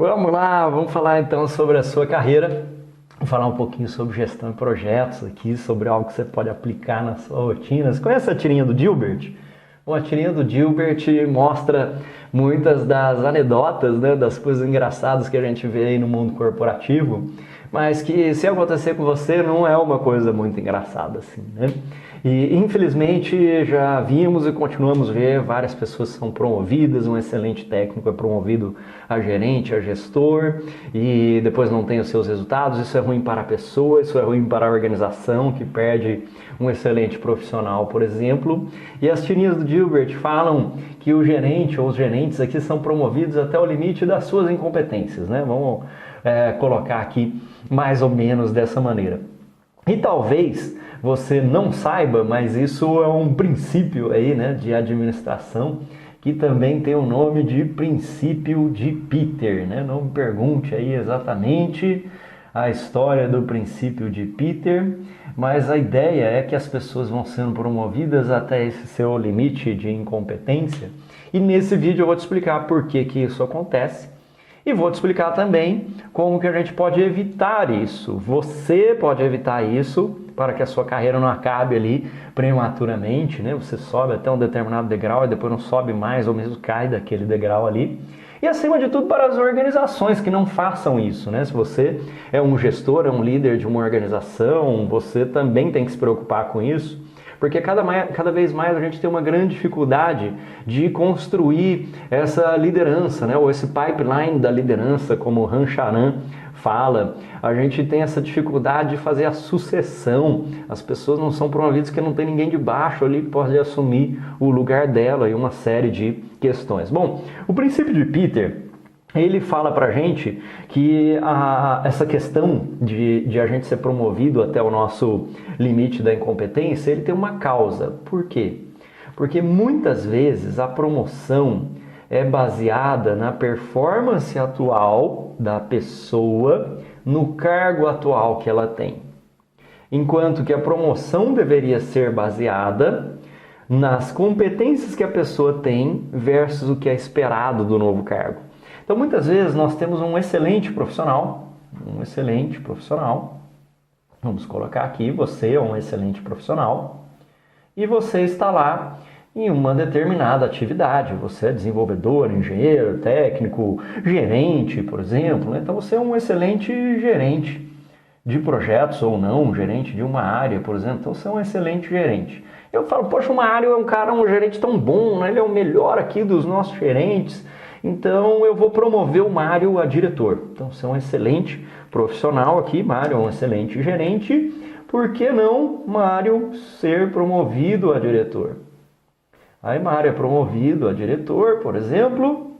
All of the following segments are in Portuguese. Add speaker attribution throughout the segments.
Speaker 1: Vamos lá, vamos falar então sobre a sua carreira. Vou falar um pouquinho sobre gestão de projetos aqui, sobre algo que você pode aplicar na sua rotina. Você conhece a tirinha do Dilbert? Bom, a tirinha do Dilbert mostra muitas das anedotas, né, das coisas engraçadas que a gente vê aí no mundo corporativo, mas que se acontecer com você não é uma coisa muito engraçada assim, né? E infelizmente já vimos e continuamos a ver várias pessoas são promovidas, um excelente técnico é promovido a gerente, a gestor e depois não tem os seus resultados. Isso é ruim para a pessoa, isso é ruim para a organização que perde um excelente profissional, por exemplo. E as tirinhas do Dilbert falam que o gerente ou os gerentes aqui são promovidos até o limite das suas incompetências, né? Vamos colocar aqui mais ou menos dessa maneira. E talvez você não saiba, mas isso é um princípio aí, né, de administração que também tem o nome de princípio de Peter, né? Não me pergunte aí exatamente a história do princípio de Peter, mas a ideia é que as pessoas vão sendo promovidas até esse seu limite de incompetência. E nesse vídeo eu vou te explicar por que isso acontece. E vou te explicar também como que a gente pode evitar isso. Você pode evitar isso para que a sua carreira não acabe ali prematuramente, né? Você sobe até um determinado degrau e depois não sobe mais ou mesmo cai daquele degrau ali. E acima de tudo para as organizações que não façam isso, né? Se você é um gestor, é um líder de uma organização, você também tem que se preocupar com isso. Porque cada vez mais a gente tem uma grande dificuldade de construir essa liderança, né? Ou esse pipeline da liderança, como Han Charan fala. A gente tem essa dificuldade de fazer a sucessão. As pessoas não são promovidas porque não tem ninguém de baixo ali que pode assumir o lugar dela e uma série de questões. Bom, o princípio de Peter, ele fala pra gente que essa questão de a gente ser promovido até o nosso limite da incompetência, ele tem uma causa. Por quê? Porque muitas vezes a promoção é baseada na performance atual da pessoa, no cargo atual que ela tem. Enquanto que a promoção deveria ser baseada nas competências que a pessoa tem versus o que é esperado do novo cargo. Então, muitas vezes nós temos um excelente profissional, vamos colocar aqui, você é um excelente profissional, e você está lá em uma determinada atividade, você é desenvolvedor, engenheiro, técnico, gerente, por exemplo, né? Então você é um excelente gerente de projetos ou não, um gerente de uma área, por exemplo, então você é um excelente gerente. Eu falo, poxa, uma área é um gerente tão bom, né? Ele é o melhor aqui dos nossos gerentes, então eu vou promover o Mário a diretor. Então você é um excelente profissional aqui, Mário é um excelente gerente, por que não Mário ser promovido a diretor? Aí Mário é promovido a diretor, por exemplo,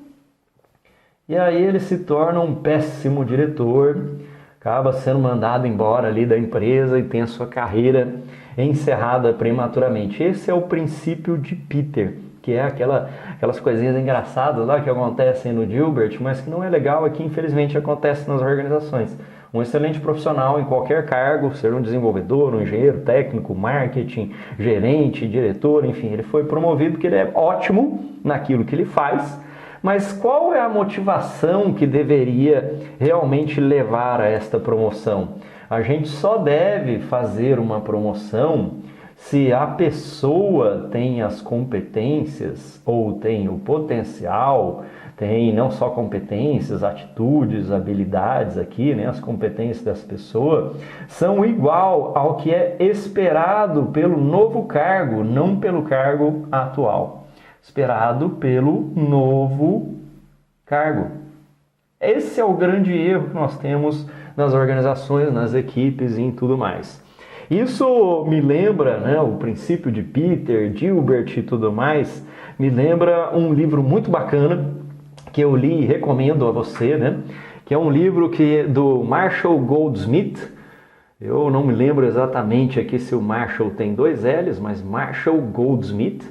Speaker 1: e aí ele se torna um péssimo diretor, acaba sendo mandado embora ali da empresa e tem a sua carreira encerrada prematuramente. Esse é o princípio de Peter, que é aquelas coisinhas engraçadas lá que acontecem no Dilbert, mas que não é legal aqui, infelizmente, acontece nas organizações. Um excelente profissional em qualquer cargo, ser um desenvolvedor, um engenheiro técnico, marketing, gerente, diretor, enfim, ele foi promovido porque ele é ótimo naquilo que ele faz, mas qual é a motivação que deveria realmente levar a esta promoção? A gente só deve fazer uma promoção se a pessoa tem as competências ou tem o potencial, tem não só competências, atitudes, habilidades aqui, né? As competências das pessoas são igual ao que é esperado pelo novo cargo, não pelo cargo atual. Esperado pelo novo cargo. Esse é o grande erro que nós temos nas organizações, nas equipes e em tudo mais. Isso me lembra, né, o princípio de Peter, Dilbert e tudo mais, me lembra um livro muito bacana que eu li e recomendo a você, né, que é um livro do Marshall Goldsmith. Eu não me lembro exatamente aqui se o Marshall tem 2 L's, mas Marshall Goldsmith.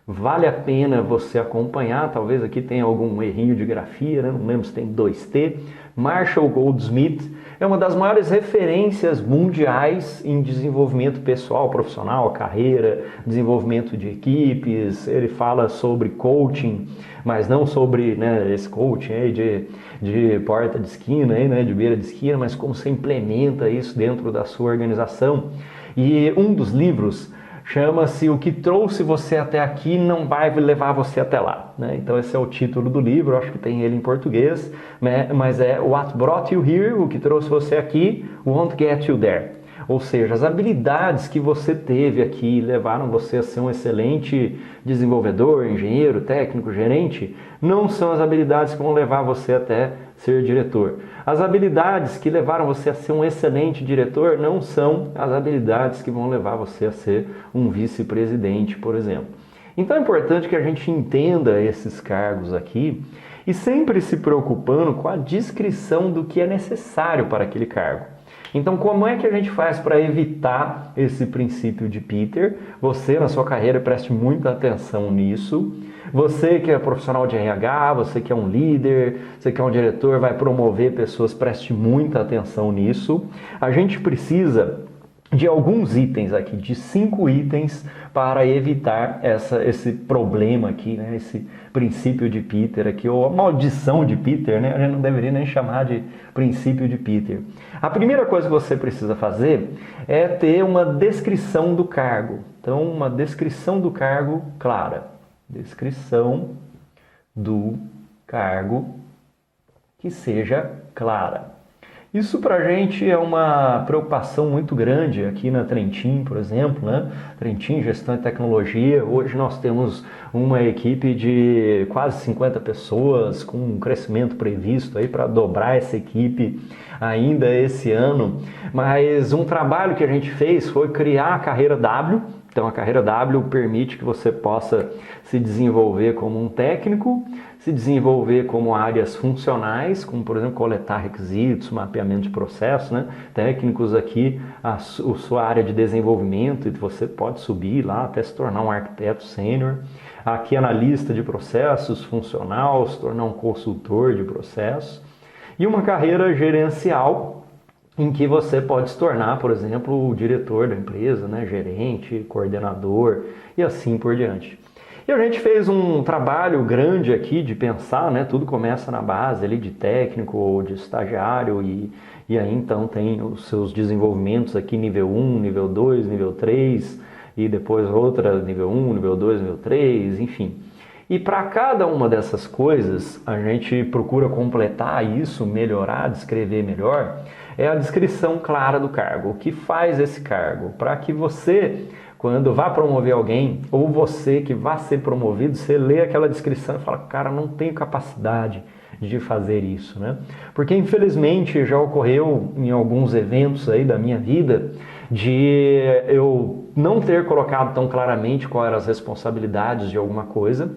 Speaker 1: Vale a pena você acompanhar, talvez aqui tenha algum errinho de grafia, né? Não lembro se tem 2T, Marshall Goldsmith é uma das maiores referências mundiais em desenvolvimento pessoal, profissional, carreira, desenvolvimento de equipes. Ele fala sobre coaching, mas não sobre, né, esse coaching aí de porta de esquina, aí, né, de beira de esquina, mas como você implementa isso dentro da sua organização. E um dos livros chama-se O que trouxe você até aqui não vai levar você até lá, né? Então esse é o título do livro, acho que tem ele em português, né? Mas é What Brought You Here, o que trouxe você aqui, won't get you there. Ou seja, as habilidades que você teve aqui levaram você a ser um excelente desenvolvedor, engenheiro, técnico, gerente, não são as habilidades que vão levar você até ser diretor. As habilidades que levaram você a ser um excelente diretor não são as habilidades que vão levar você a ser um vice-presidente, por exemplo. Então é importante que a gente entenda esses cargos aqui e sempre se preocupando com a descrição do que é necessário para aquele cargo. Então, como é que a gente faz para evitar esse princípio de Peter? Você, na sua carreira, preste muita atenção nisso. Você que é profissional de RH, você que é um líder, você que é um diretor, vai promover pessoas, preste muita atenção nisso. A gente precisa de alguns itens aqui, de 5 itens para evitar esse problema aqui, né? Esse princípio de Peter aqui, ou a maldição de Peter, né? A gente não deveria nem chamar de princípio de Peter. A primeira coisa que você precisa fazer é ter uma descrição do cargo. Então, uma descrição do cargo clara. Descrição do cargo que seja clara. Isso para a gente é uma preocupação muito grande aqui na Trentin, por exemplo, né? Trentin, Gestão e Tecnologia. Hoje nós temos uma equipe de quase 50 pessoas, com um crescimento previsto aí para dobrar essa equipe ainda esse ano. Mas um trabalho que a gente fez foi criar a carreira W. Então a carreira W permite que você possa se desenvolver como um técnico, se desenvolver como áreas funcionais, como por exemplo coletar requisitos, mapeamento de processo, né? Técnicos aqui, a sua área de desenvolvimento, e você pode subir lá até se tornar um arquiteto sênior. Aqui analista de processos, funcional, se tornar um consultor de processos. E uma carreira gerencial, em que você pode se tornar, por exemplo, o diretor da empresa, né? Gerente, coordenador e assim por diante. E a gente fez um trabalho grande aqui de pensar, né? Tudo começa na base ali de técnico ou de estagiário e aí então tem os seus desenvolvimentos aqui nível 1, nível 2, nível 3 e depois outra nível 1, nível 2, nível 3, enfim. E para cada uma dessas coisas, a gente procura completar isso, melhorar, descrever melhor, é a descrição clara do cargo. O que faz esse cargo? Para que você, quando vá promover alguém, ou você que vá ser promovido, você lê aquela descrição e fala, cara, não tenho capacidade de fazer isso, né? Porque infelizmente já ocorreu em alguns eventos aí da minha vida de eu não ter colocado tão claramente quais eram as responsabilidades de alguma coisa,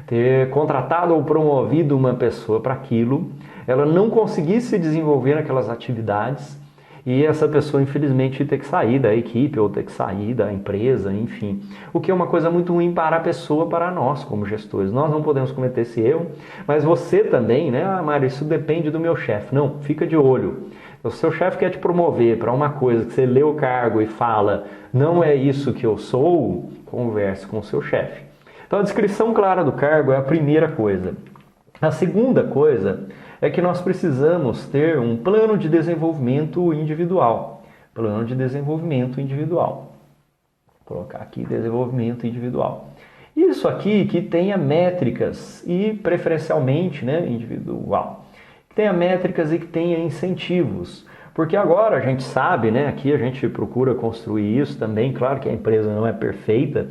Speaker 1: ter contratado ou promovido uma pessoa para aquilo, ela não conseguisse se desenvolver naquelas atividades e essa pessoa infelizmente ter que sair da equipe ou ter que sair da empresa, enfim. O que é uma coisa muito ruim para a pessoa, para nós como gestores. Nós não podemos cometer esse erro, mas você também, né? Ah, Mário, isso depende do meu chefe. Não, fica de olho. O seu chefe quer te promover para uma coisa que você lê o cargo e fala, não é isso que eu sou, converse com o seu chefe. Então a descrição clara do cargo é a primeira coisa. A segunda coisa é que nós precisamos ter um plano de desenvolvimento individual. Plano de desenvolvimento individual. Vou colocar aqui desenvolvimento individual. Isso aqui que tenha métricas e preferencialmente, né, individual. Que tenha métricas e que tenha incentivos. Porque agora a gente sabe, né, aqui a gente procura construir isso também, claro que a empresa não é perfeita,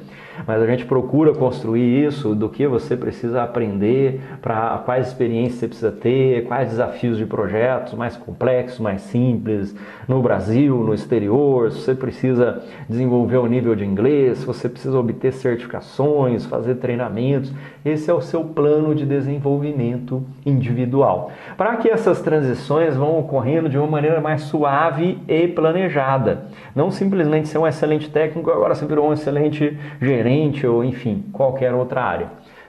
Speaker 1: mas a gente procura construir isso, do que você precisa aprender, para quais experiências você precisa ter, quais desafios de projetos mais complexos, mais simples, no Brasil, no exterior, se você precisa desenvolver o nível de inglês, se você precisa obter certificações, fazer treinamentos, esse é o seu plano de desenvolvimento individual. Para que essas transições vão ocorrendo de uma maneira mais suave e planejada. Não simplesmente ser um excelente técnico, agora você virou um excelente gerente ou, enfim, qualquer outra área.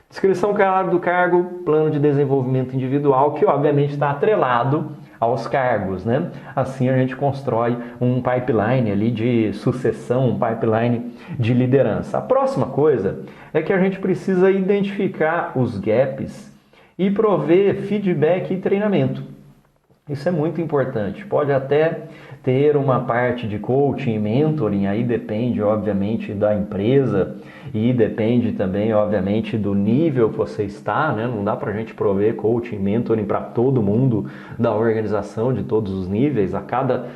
Speaker 1: Descrição clara do cargo, plano de desenvolvimento individual, que obviamente está atrelado aos cargos, né? Assim a gente constrói um pipeline ali de sucessão, um pipeline de liderança. A próxima coisa é que a gente precisa identificar os gaps e prover feedback e treinamento. Isso é muito importante. Pode até ter uma parte de coaching e mentoring, aí depende, obviamente, da empresa e depende também, obviamente, do nível que você está, né? Não dá para a gente prover coaching e mentoring para todo mundo da organização, de todos os níveis. A cada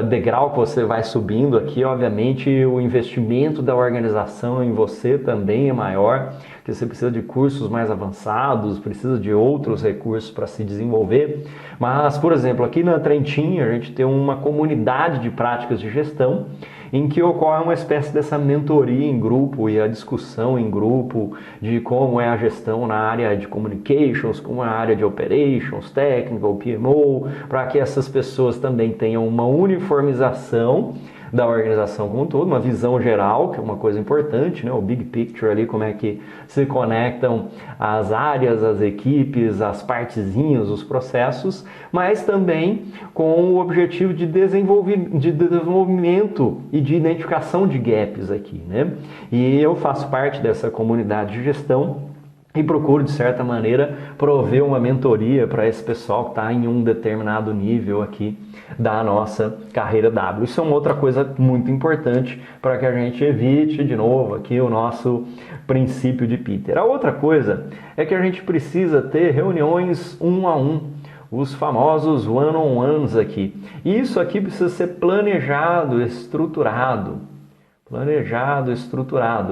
Speaker 1: degrau que você vai subindo aqui, obviamente, o investimento da organização em você também é maior, porque você precisa de cursos mais avançados, precisa de outros recursos para se desenvolver. Mas, por exemplo, aqui na Trentin, a gente tem uma comunidade de práticas de gestão em que ocorre uma espécie dessa mentoria em grupo e a discussão em grupo de como é a gestão na área de communications, como é a área de operations, technical, PMO, para que essas pessoas também tenham uma uniformização da organização como um todo, uma visão geral, que é uma coisa importante, né? O big picture ali, como é que se conectam as áreas, as equipes, as partezinhas, os processos, mas também com o objetivo de desenvolvimento e de identificação de gaps aqui, né? E eu faço parte dessa comunidade de gestão e procuro, de certa maneira, prover uma mentoria para esse pessoal que está em um determinado nível aqui da nossa carreira W. Isso é uma outra coisa muito importante para que a gente evite, de novo, aqui o nosso princípio de Peter. A outra coisa é que a gente precisa ter reuniões 1 a 1, os famosos one-on-ones aqui. E isso aqui precisa ser planejado, estruturado,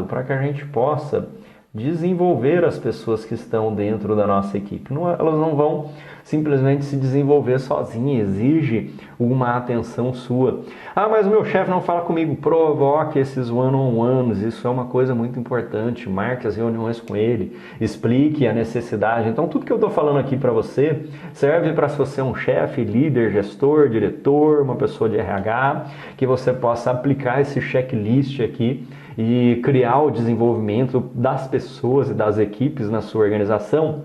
Speaker 1: para que a gente possa desenvolver as pessoas que estão dentro da nossa equipe. Elas não vão simplesmente se desenvolver sozinhas, exige uma atenção sua. Ah, mas o meu chefe não fala comigo. Provoque esses one-on-ones, isso é uma coisa muito importante. Marque as reuniões com ele, explique a necessidade. Então, tudo que eu estou falando aqui para você serve para se você é um chefe, líder, gestor, diretor, uma pessoa de RH, que você possa aplicar esse checklist aqui e criar o desenvolvimento das pessoas e das equipes na sua organização.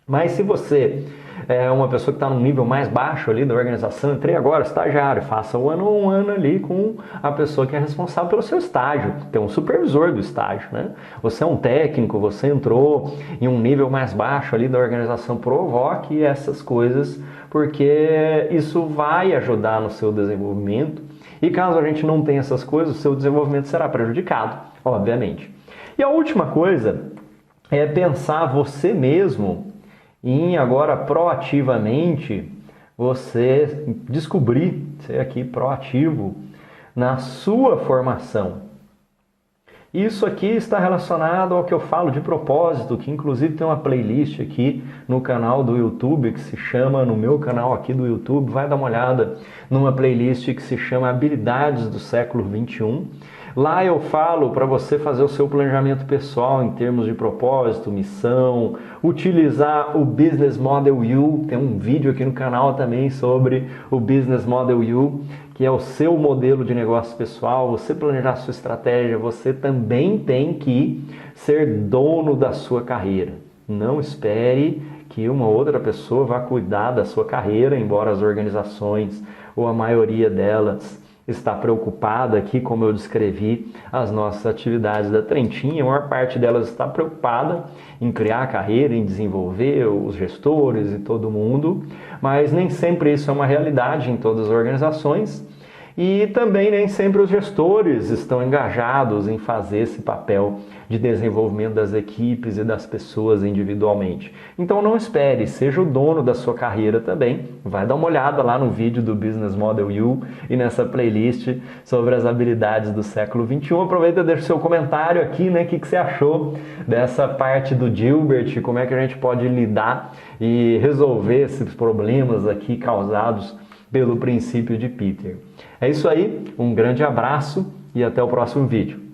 Speaker 1: Mas se você é uma pessoa que está num nível mais baixo ali da organização, entrei agora, estagiário, faça o one-on-one ali com a pessoa que é responsável pelo seu estágio, tem um supervisor do estágio, né? Você é um técnico, você entrou em um nível mais baixo ali da organização, provoque essas coisas, porque isso vai ajudar no seu desenvolvimento. E caso a gente não tenha essas coisas, o seu desenvolvimento será prejudicado, obviamente. E a última coisa é pensar você mesmo em agora proativamente você descobrir, ser aqui proativo na sua formação. Isso aqui está relacionado ao que eu falo de propósito, que inclusive tem uma playlist aqui no canal do YouTube que se chama, no meu canal aqui do YouTube, vai dar uma olhada numa playlist que se chama Habilidades do Século XXI. Lá eu falo para você fazer o seu planejamento pessoal em termos de propósito, missão, utilizar o Business Model U. Tem um vídeo aqui no canal também sobre o Business Model U, que é o seu modelo de negócio pessoal. Você planejar a sua estratégia, você também tem que ser dono da sua carreira. Não espere que uma outra pessoa vá cuidar da sua carreira, embora as organizações ou a maioria delas está preocupada aqui, como eu descrevi as nossas atividades da Trentin, a maior parte delas está preocupada em criar a carreira, em desenvolver os gestores e todo mundo, mas nem sempre isso é uma realidade em todas as organizações e também nem sempre os gestores estão engajados em fazer esse papel de desenvolvimento das equipes e das pessoas individualmente. Então não espere, seja o dono da sua carreira também. Vai dar uma olhada lá no vídeo do Business Model U e nessa playlist sobre as habilidades do século XXI. Aproveita e deixa o seu comentário aqui, né? O que você achou dessa parte do Gilbert, como é que a gente pode lidar e resolver esses problemas aqui causados pelo princípio de Peter. É isso aí, um grande abraço e até o próximo vídeo.